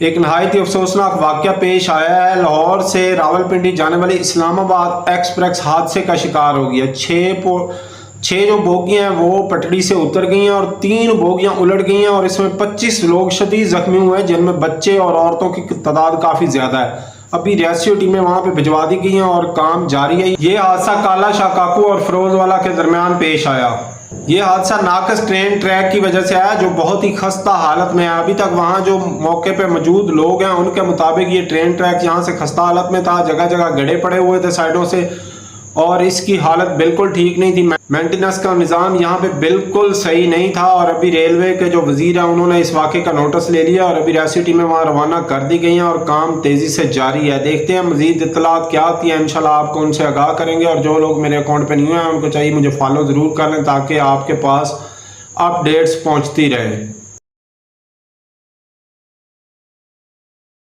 एक नहायत ही अफसोसनाक वाक़या पेश आया है। लाहौर से रावलपिंडी जाने वाली इस्लामाबाद एक्सप्रेस हादसे का शिकार हो गया। छः जो बोगियां हैं वो पटड़ी से उतर गई हैं और 3 बोगियां उलट गई हैं और इसमें 25 लोग शदीद जख्मी हुए हैं, जिनमें बच्चे और औरतों की तादाद काफ़ी ज़्यादा है। अभी रेस्क्यू टीमें वहां पे भिजवा दी गई हैं और काम जारी है। ये हादसा काला शाह काकू और फिरोजवाला के दरमियान पेश आया। ये हादसा नाकस ट्रेन ट्रैक की वजह से आया, जो बहुत ही खस्ता हालत में है। अभी तक वहाँ जो मौके पे मौजूद लोग हैं उनके मुताबिक ये ट्रेन ट्रैक यहाँ से खस्ता हालत में था। जगह जगह गड्ढे पड़े हुए थे साइडों से और इसकी हालत बिल्कुल ठीक नहीं थी। मेंटेनेंस का निज़ाम यहाँ पे बिल्कुल सही नहीं था और अभी रेलवे के जो वजीर हैं उन्होंने इस वाक़े का नोटिस ले लिया और अभी रेस्क्यू टीमें वहाँ रवाना कर दी गई हैं और काम तेज़ी से जारी है। देखते हैं मज़ीद इत्तलात क्या आती है, इंशाल्लाह आपको उनसे आगाह करेंगे। और जो लोग मेरे अकाउंट पर नहीं हैं उनको चाहिए मुझे फॉलो ज़रूर कर लें ताकि आपके पास अपडेट्स पहुँचती रहे।